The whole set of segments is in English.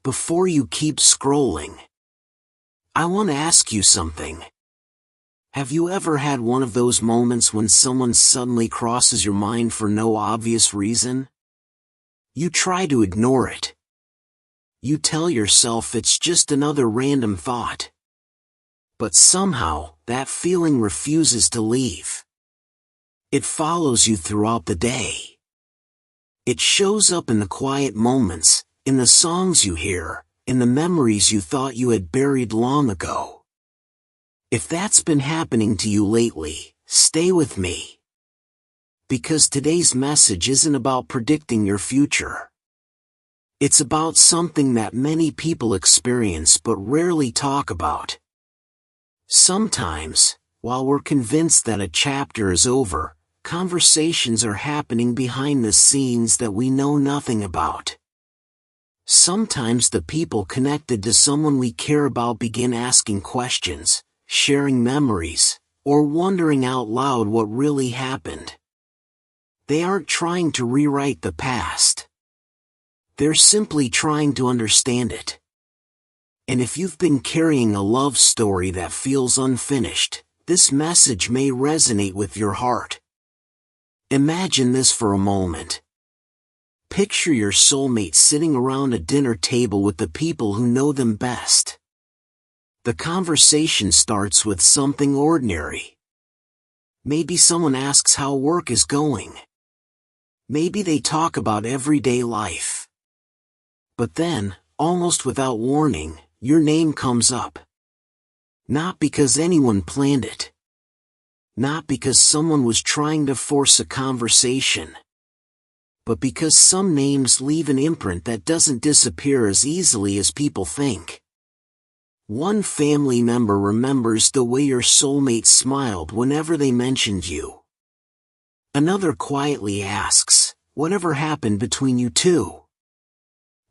before you keep scrolling, I want to ask you something. Have you ever had one of those moments when someone suddenly crosses your mind for no obvious reason? You try to ignore it. You tell yourself it's just another random thought. But somehow, that feeling refuses to leave. It follows you throughout the day. It shows up in the quiet moments, in the songs you hear, in the memories you thought you had buried long ago. If that's been happening to you lately, stay with me. Because today's message isn't about predicting your future. It's about something that many people experience but rarely talk about. Sometimes, while we're convinced that a chapter is over, conversations are happening behind the scenes that we know nothing about. Sometimes the people connected to someone we care about begin asking questions, sharing memories, or wondering out loud what really happened. They aren't trying to rewrite the past. They're simply trying to understand it. And if you've been carrying a love story that feels unfinished, this message may resonate with your heart. Imagine this for a moment. Picture your soulmate sitting around a dinner table with the people who know them best. The conversation starts with something ordinary. Maybe someone asks how work is going. Maybe they talk about everyday life. But then, almost without warning, your name comes up. Not because anyone planned it. Not because someone was trying to force a conversation. But because some names leave an imprint that doesn't disappear as easily as people think. One family member remembers the way your soulmate smiled whenever they mentioned you. Another quietly asks, "Whatever happened between you two?"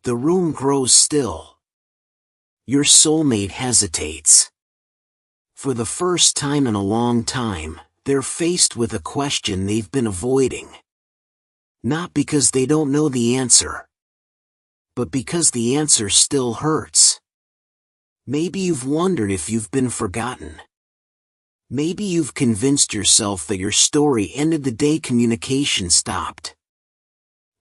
The room grows still. Your soulmate hesitates. For the first time in a long time, they're faced with a question they've been avoiding. Not because they don't know the answer, but because the answer still hurts. Maybe you've wondered if you've been forgotten. Maybe you've convinced yourself that your story ended the day communication stopped.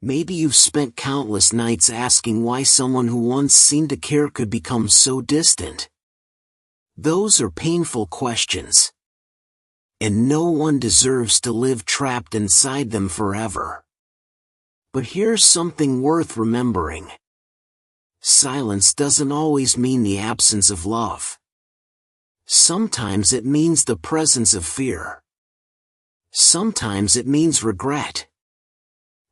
Maybe you've spent countless nights asking why someone who once seemed to care could become so distant. Those are painful questions. And no one deserves to live trapped inside them forever. But here's something worth remembering. Silence doesn't always mean the absence of love. Sometimes it means the presence of fear. Sometimes it means regret.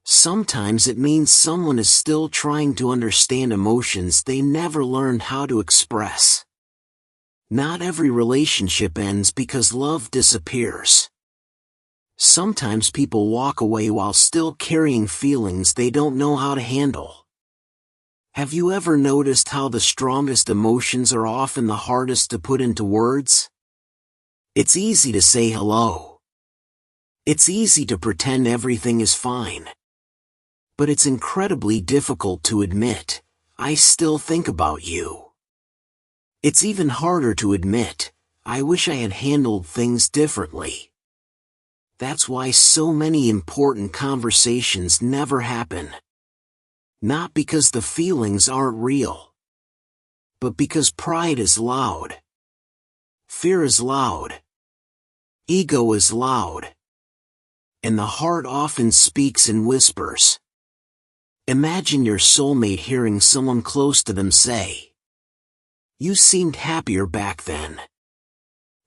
Sometimes it means someone is still trying to understand emotions they never learned how to express. Not every relationship ends because love disappears. Sometimes people walk away while still carrying feelings they don't know how to handle. Have you ever noticed how the strongest emotions are often the hardest to put into words? It's easy to say hello. It's easy to pretend everything is fine. But it's incredibly difficult to admit, "I still think about you." It's even harder to admit, "I wish I had handled things differently." That's why so many important conversations never happen. Not because the feelings aren't real, but because pride is loud. Fear is loud. Ego is loud. And the heart often speaks in whispers. Imagine your soulmate hearing someone close to them say, "You seemed happier back then."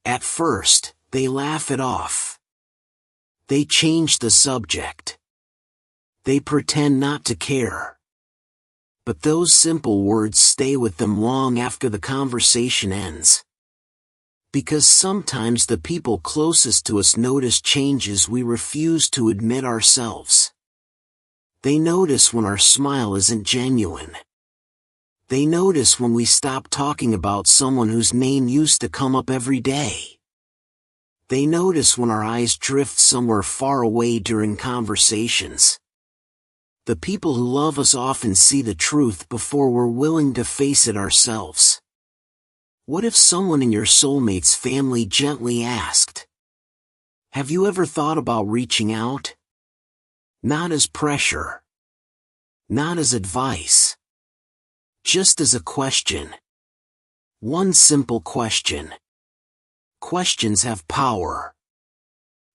At first, they laugh it off. They change the subject. They pretend not to care. But those simple words stay with them long after the conversation ends. Because sometimes the people closest to us notice changes we refuse to admit ourselves. They notice when our smile isn't genuine. They notice when we stop talking about someone whose name used to come up every day. They notice when our eyes drift somewhere far away during conversations. The people who love us often see the truth before we're willing to face it ourselves. What if someone in your soulmate's family gently asked, "Have you ever thought about reaching out?" Not as pressure. Not as advice. Just as a question. One simple question. Questions have power.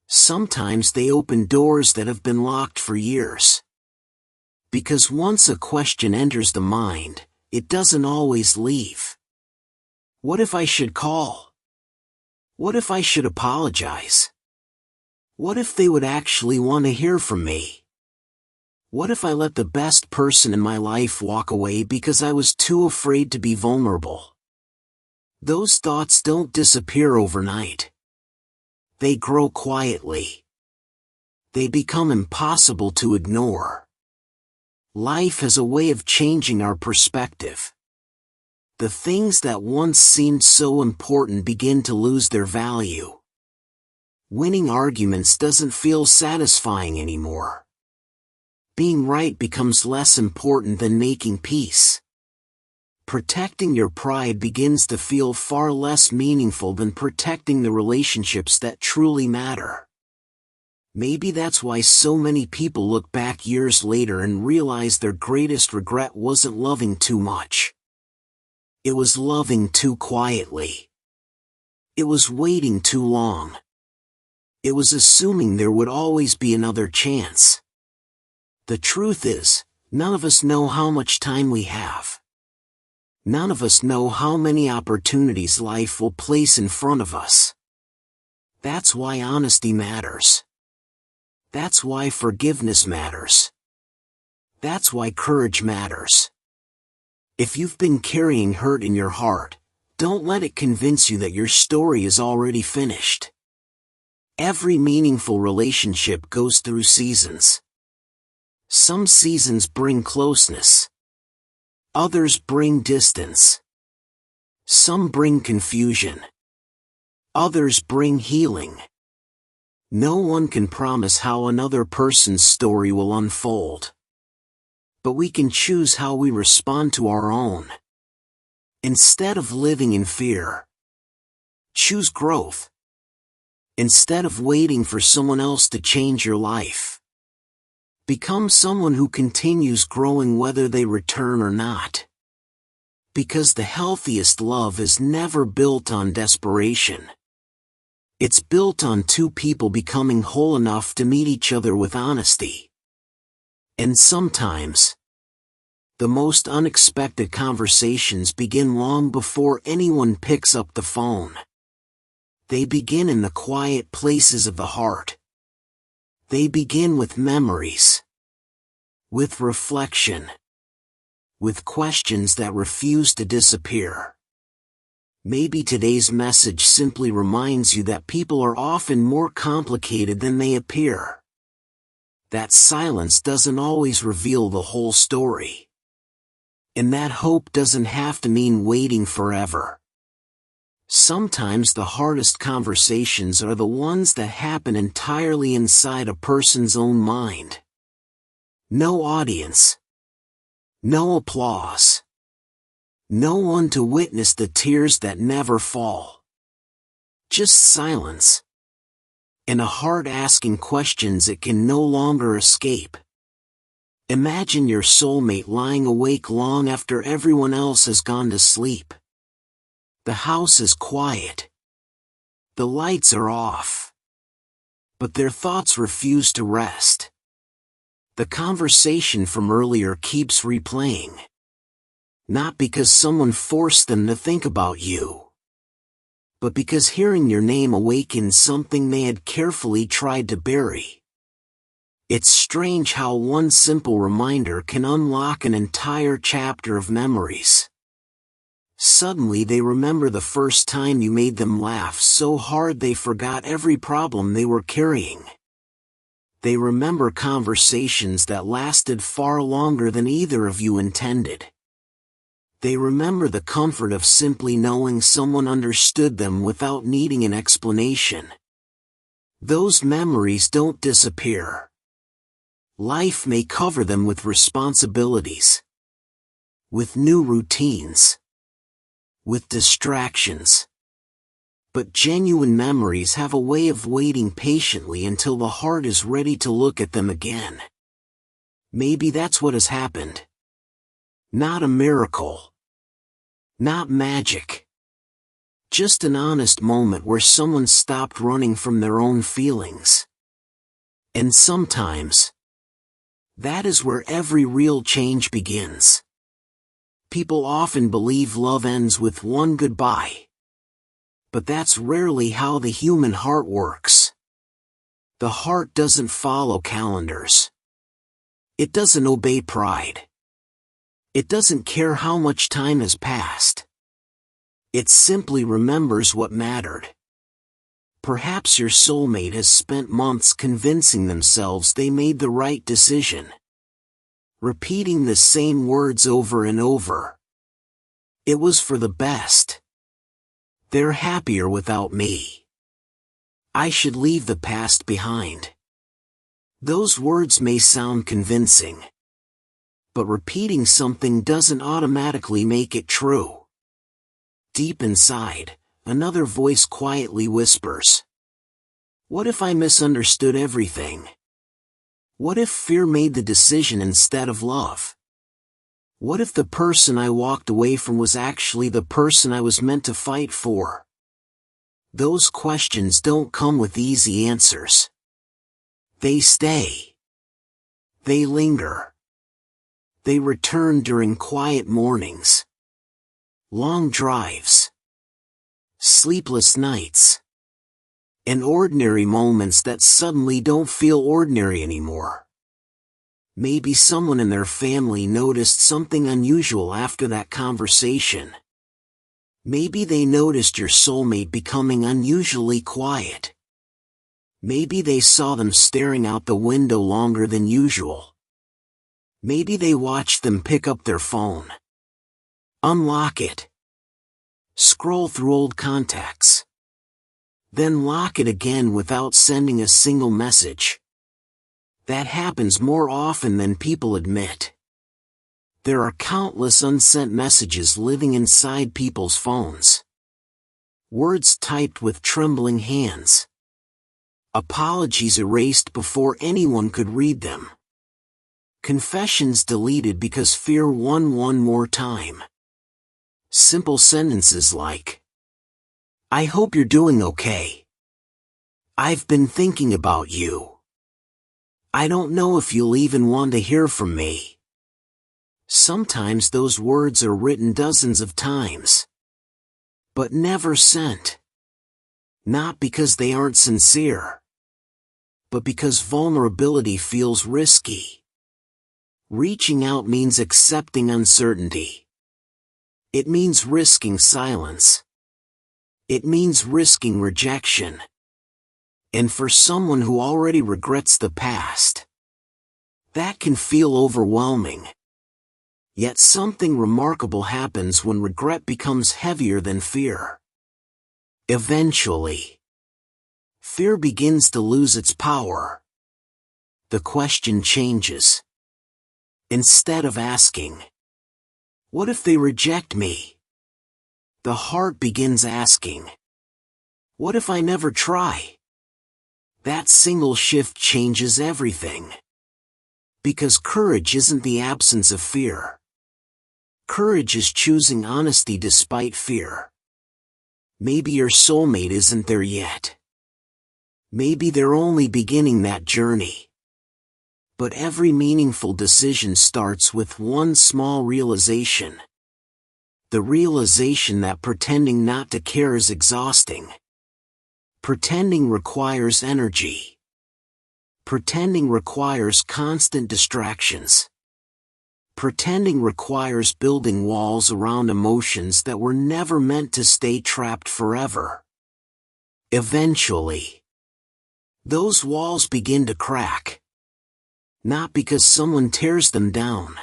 Sometimes they open doors that have been locked for years. Because once a question enters the mind, it doesn't always leave. What if I should call? What if I should apologize? What if they would actually want to hear from me? What if I let the best person in my life walk away because I was too afraid to be vulnerable? Those thoughts don't disappear overnight. They grow quietly. They become impossible to ignore. Life has a way of changing our perspective. The things that once seemed so important begin to lose their value. Winning arguments doesn't feel satisfying anymore. Being right becomes less important than making peace. Protecting your pride begins to feel far less meaningful than protecting the relationships that truly matter. Maybe that's why so many people look back years later and realize their greatest regret wasn't loving too much. It was loving too quietly. It was waiting too long. It was assuming there would always be another chance. The truth is, none of us know how much time we have. None of us know how many opportunities life will place in front of us. That's why honesty matters. That's why forgiveness matters. That's why courage matters. If you've been carrying hurt in your heart, don't let it convince you that your story is already finished. Every meaningful relationship goes through seasons. Some seasons bring closeness. Others bring distance. Some bring confusion. Others bring healing. No one can promise how another person's story will unfold. But we can choose how we respond to our own. Instead of living in fear, choose growth. Instead of waiting for someone else to change your life, become someone who continues growing whether they return or not. Because the healthiest love is never built on desperation. It's built on two people becoming whole enough to meet each other with honesty. And sometimes, the most unexpected conversations begin long before anyone picks up the phone. They begin in the quiet places of the heart. They begin with memories. With reflection. With questions that refuse to disappear. Maybe today's message simply reminds you that people are often more complicated than they appear. That silence doesn't always reveal the whole story. And that hope doesn't have to mean waiting forever. Sometimes the hardest conversations are the ones that happen entirely inside a person's own mind. No audience. No applause. No one to witness the tears that never fall. Just silence. And a heart asking questions it can no longer escape. Imagine your soulmate lying awake long after everyone else has gone to sleep. The house is quiet. The lights are off. But their thoughts refuse to rest. The conversation from earlier keeps replaying. Not because someone forced them to think about you, but because hearing your name awakens something they had carefully tried to bury. It's strange how one simple reminder can unlock an entire chapter of memories. Suddenly they remember the first time you made them laugh so hard they forgot every problem they were carrying. They remember conversations that lasted far longer than either of you intended. They remember the comfort of simply knowing someone understood them without needing an explanation. Those memories don't disappear. Life may cover them with responsibilities, with new routines, with distractions. But genuine memories have a way of waiting patiently until the heart is ready to look at them again. Maybe that's what has happened. Not a miracle. Not magic. Just an honest moment where someone stopped running from their own feelings. And sometimes, that is where every real change begins. People often believe love ends with one goodbye. But that's rarely how the human heart works. The heart doesn't follow calendars. It doesn't obey pride. It doesn't care how much time has passed. It simply remembers what mattered. Perhaps your soulmate has spent months convincing themselves they made the right decision. Repeating the same words over and over. It was for the best. They're happier without me. I should leave the past behind. Those words may sound convincing. But repeating something doesn't automatically make it true. Deep inside, another voice quietly whispers. What if I misunderstood everything? What if fear made the decision instead of love? What if the person I walked away from was actually the person I was meant to fight for? Those questions don't come with easy answers. They stay. They linger. They return during quiet mornings, long drives, sleepless nights, and ordinary moments that suddenly don't feel ordinary anymore. Maybe someone in their family noticed something unusual after that conversation. Maybe they noticed your soulmate becoming unusually quiet. Maybe they saw them staring out the window longer than usual. Maybe they watched them pick up their phone, unlock it, scroll through old contacts, then lock it again without sending a single message. That happens more often than people admit. There are countless unsent messages living inside people's phones. Words typed with trembling hands. Apologies erased before anyone could read them. Confessions deleted because fear won one more time. Simple sentences like, I hope you're doing okay. I've been thinking about you. I don't know if you'll even want to hear from me. Sometimes those words are written dozens of times, but never sent. Not because they aren't sincere, but because vulnerability feels risky. Reaching out means accepting uncertainty. It means risking silence. It means risking rejection. And for someone who already regrets the past, that can feel overwhelming. Yet something remarkable happens when regret becomes heavier than fear. Eventually, fear begins to lose its power. The question changes. Instead of asking, what if they reject me? The heart begins asking, what if I never try? That single shift changes everything. Because courage isn't the absence of fear. Courage is choosing honesty despite fear. Maybe your soulmate isn't there yet. Maybe they're only beginning that journey. But every meaningful decision starts with one small realization. The realization that pretending not to care is exhausting. Pretending requires energy. Pretending requires constant distractions. Pretending requires building walls around emotions that were never meant to stay trapped forever. Eventually, those walls begin to crack. Not because someone tears them down,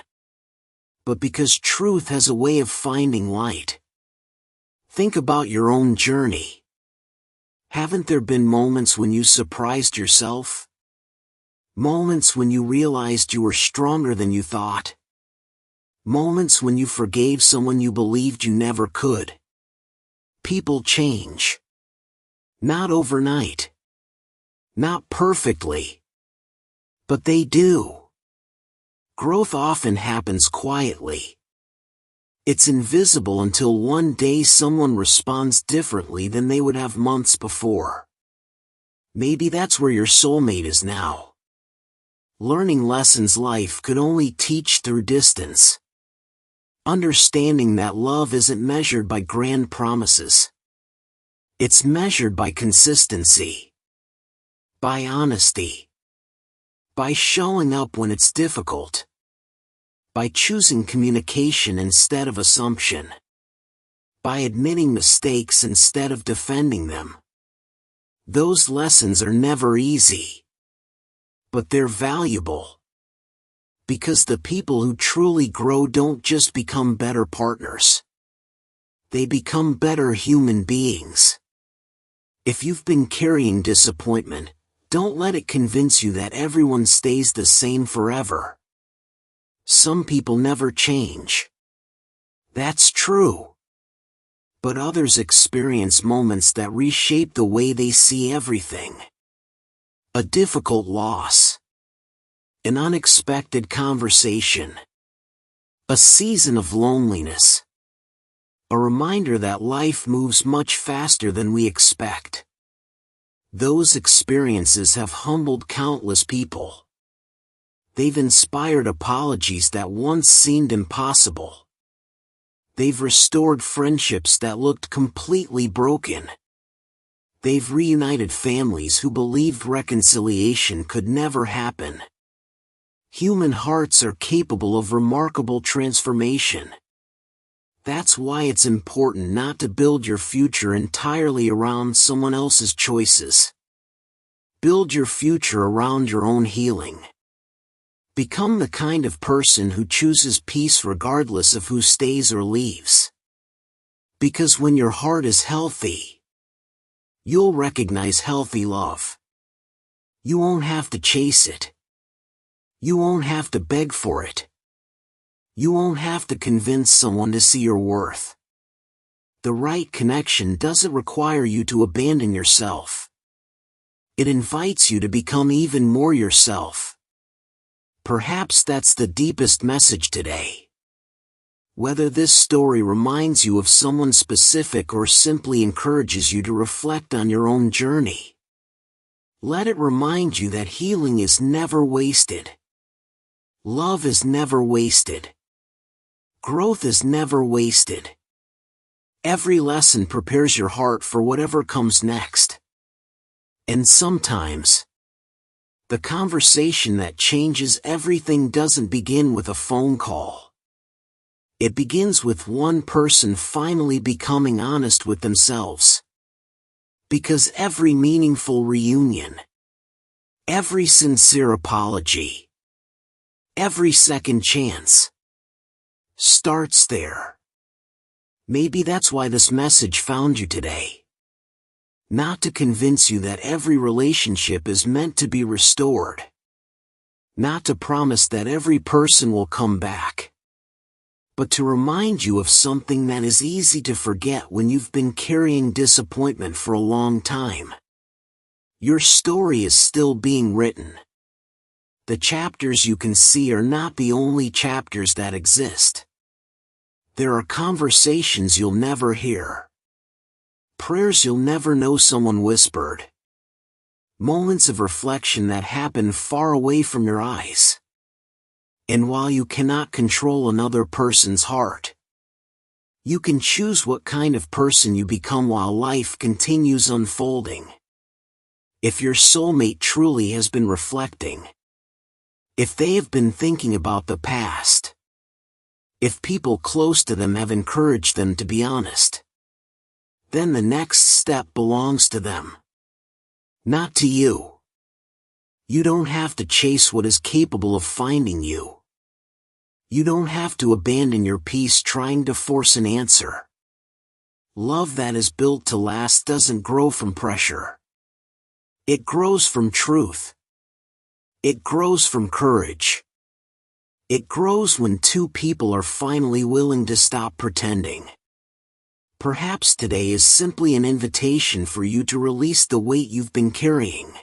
but because truth has a way of finding light. Think about your own journey. Haven't there been moments when you surprised yourself? Moments when you realized you were stronger than you thought. Moments when you forgave someone you believed you never could. People change. Not overnight. Not perfectly. But they do. Growth often happens quietly. It's invisible until one day someone responds differently than they would have months before. Maybe that's where your soulmate is now. Learning lessons life could only teach through distance. Understanding that love isn't measured by grand promises. It's measured by consistency. By honesty. By showing up when it's difficult. By choosing communication instead of assumption. By admitting mistakes instead of defending them. Those lessons are never easy. But they're valuable. Because the people who truly grow don't just become better partners. They become better human beings. If you've been carrying disappointment, don't let it convince you that everyone stays the same forever. Some people never change. That's true. But others experience moments that reshape the way they see everything. A difficult loss. An unexpected conversation. A season of loneliness. A reminder that life moves much faster than we expect. Those experiences have humbled countless people. They've inspired apologies that once seemed impossible. They've restored friendships that looked completely broken. They've reunited families who believed reconciliation could never happen. Human hearts are capable of remarkable transformation. That's why it's important not to build your future entirely around someone else's choices. Build your future around your own healing. Become the kind of person who chooses peace regardless of who stays or leaves. Because when your heart is healthy, you'll recognize healthy love. You won't have to chase it. You won't have to beg for it. You won't have to convince someone to see your worth. The right connection doesn't require you to abandon yourself. It invites you to become even more yourself. Perhaps that's the deepest message today. Whether this story reminds you of someone specific or simply encourages you to reflect on your own journey, let it remind you that healing is never wasted. Love is never wasted. Growth is never wasted. Every lesson prepares your heart for whatever comes next. And sometimes, the conversation that changes everything doesn't begin with a phone call. It begins with one person finally becoming honest with themselves. Because every meaningful reunion, every sincere apology, every second chance, starts there. Maybe that's why this message found you today. Not to convince you that every relationship is meant to be restored. Not to promise that every person will come back. But to remind you of something that is easy to forget when you've been carrying disappointment for a long time. Your story is still being written. The chapters you can see are not the only chapters that exist. There are conversations you'll never hear. Prayers you'll never know someone whispered. Moments of reflection that happen far away from your eyes. And while you cannot control another person's heart, you can choose what kind of person you become while life continues unfolding. If your soulmate truly has been reflecting, if they have been thinking about the past, if people close to them have encouraged them to be honest, then the next step belongs to them. Not to you. You don't have to chase what is capable of finding you. You don't have to abandon your peace trying to force an answer. Love that is built to last doesn't grow from pressure. It grows from truth. It grows from courage. It grows when two people are finally willing to stop pretending. Perhaps today is simply an invitation for you to release the weight you've been carrying.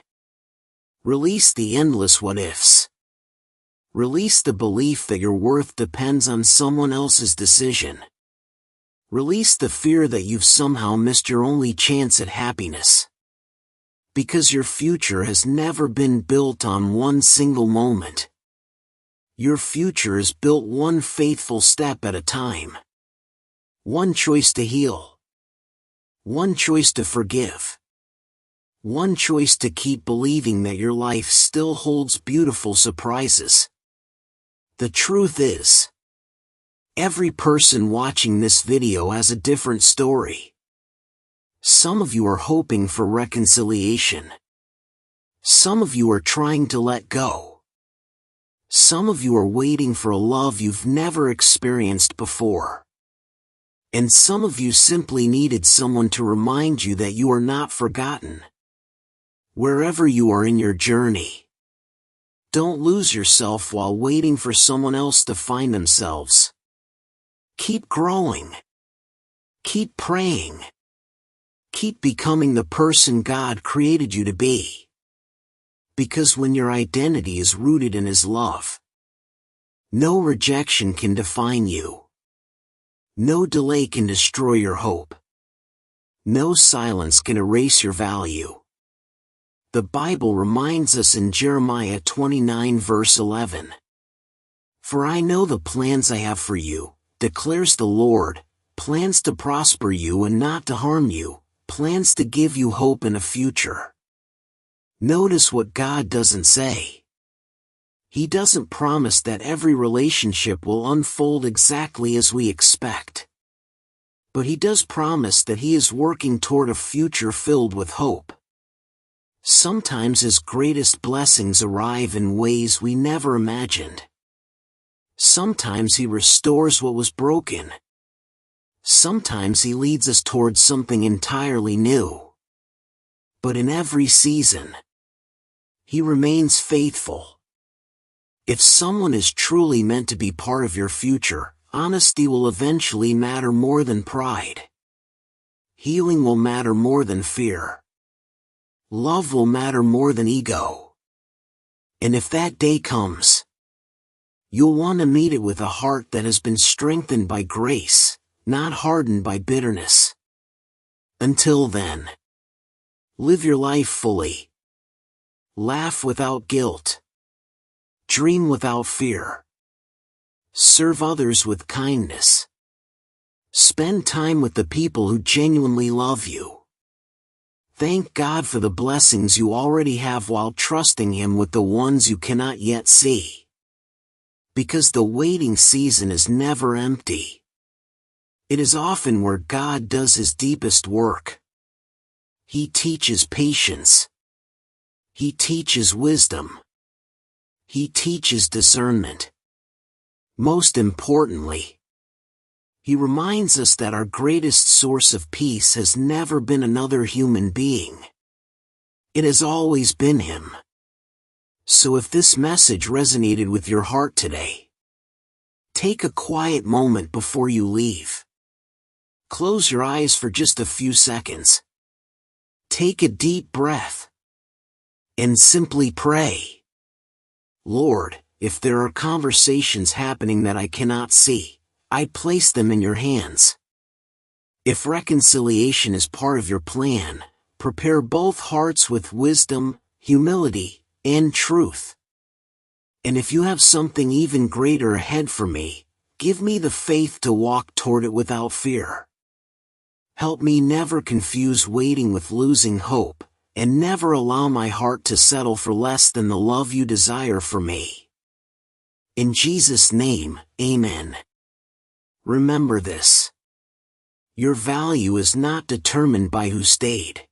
Release the endless what-ifs. Release the belief that your worth depends on someone else's decision. Release the fear that you've somehow missed your only chance at happiness. Because your future has never been built on one single moment. Your future is built one faithful step at a time. One choice to heal. One choice to forgive. One choice to keep believing that your life still holds beautiful surprises. The truth is, every person watching this video has a different story. Some of you are hoping for reconciliation. Some of you are trying to let go. Some of you are waiting for a love you've never experienced before. And some of you simply needed someone to remind you that you are not forgotten. Wherever you are in your journey, don't lose yourself while waiting for someone else to find themselves. Keep growing. Keep praying. Keep becoming the person God created you to be. Because when your identity is rooted in His love, no rejection can define you. No delay can destroy your hope. No silence can erase your value. The Bible reminds us in Jeremiah 29 verse 11. For I know the plans I have for you, declares the Lord, plans to prosper you and not to harm you, plans to give you hope and a future. Notice what God doesn't say. He doesn't promise that every relationship will unfold exactly as we expect. But He does promise that He is working toward a future filled with hope. Sometimes His greatest blessings arrive in ways we never imagined. Sometimes He restores what was broken. Sometimes He leads us towards something entirely new. But in every season, He remains faithful. If someone is truly meant to be part of your future, honesty will eventually matter more than pride. Healing will matter more than fear. Love will matter more than ego. And if that day comes, you'll want to meet it with a heart that has been strengthened by grace, not hardened by bitterness. Until then, live your life fully. Laugh without guilt. Dream without fear. Serve others with kindness. Spend time with the people who genuinely love you. Thank God for the blessings you already have while trusting Him with the ones you cannot yet see. Because the waiting season is never empty. It is often where God does His deepest work. He teaches patience. He teaches wisdom. He teaches discernment. Most importantly, He reminds us that our greatest source of peace has never been another human being. It has always been Him. So if this message resonated with your heart today, take a quiet moment before you leave. Close your eyes for just a few seconds. Take a deep breath. And simply pray. Lord, if there are conversations happening that I cannot see, I place them in your hands. If reconciliation is part of your plan, prepare both hearts with wisdom, humility, and truth. And if you have something even greater ahead for me, give me the faith to walk toward it without fear. Help me never confuse waiting with losing hope, and never allow my heart to settle for less than the love you desire for me. In Jesus' name, Amen. Remember this. Your value is not determined by who stayed.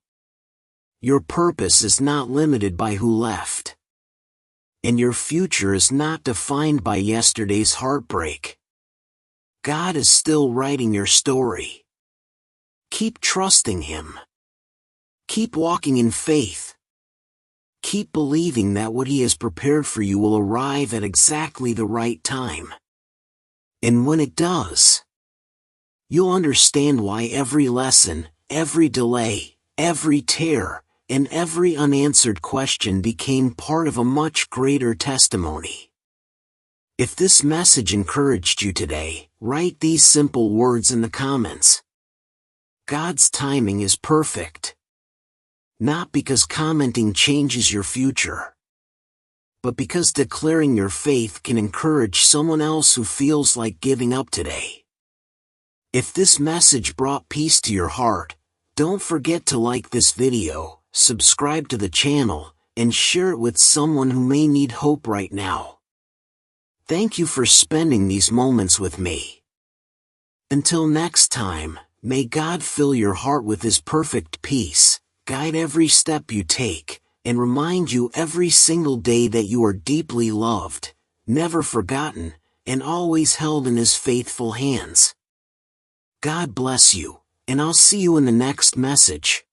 Your purpose is not limited by who left. And your future is not defined by yesterday's heartbreak. God is still writing your story. Keep trusting Him. Keep walking in faith. Keep believing that what He has prepared for you will arrive at exactly the right time. And when it does, you'll understand why every lesson, every delay, every tear, and every unanswered question became part of a much greater testimony. If this message encouraged you today, write these simple words in the comments. God's timing is perfect. Not because commenting changes your future, but because declaring your faith can encourage someone else who feels like giving up today. If this message brought peace to your heart, don't forget to like this video, subscribe to the channel, and share it with someone who may need hope right now. Thank you for spending these moments with me. Until next time, may God fill your heart with His perfect peace, guide every step you take, and remind you every single day that you are deeply loved, never forgotten, and always held in His faithful hands. God bless you, and I'll see you in the next message.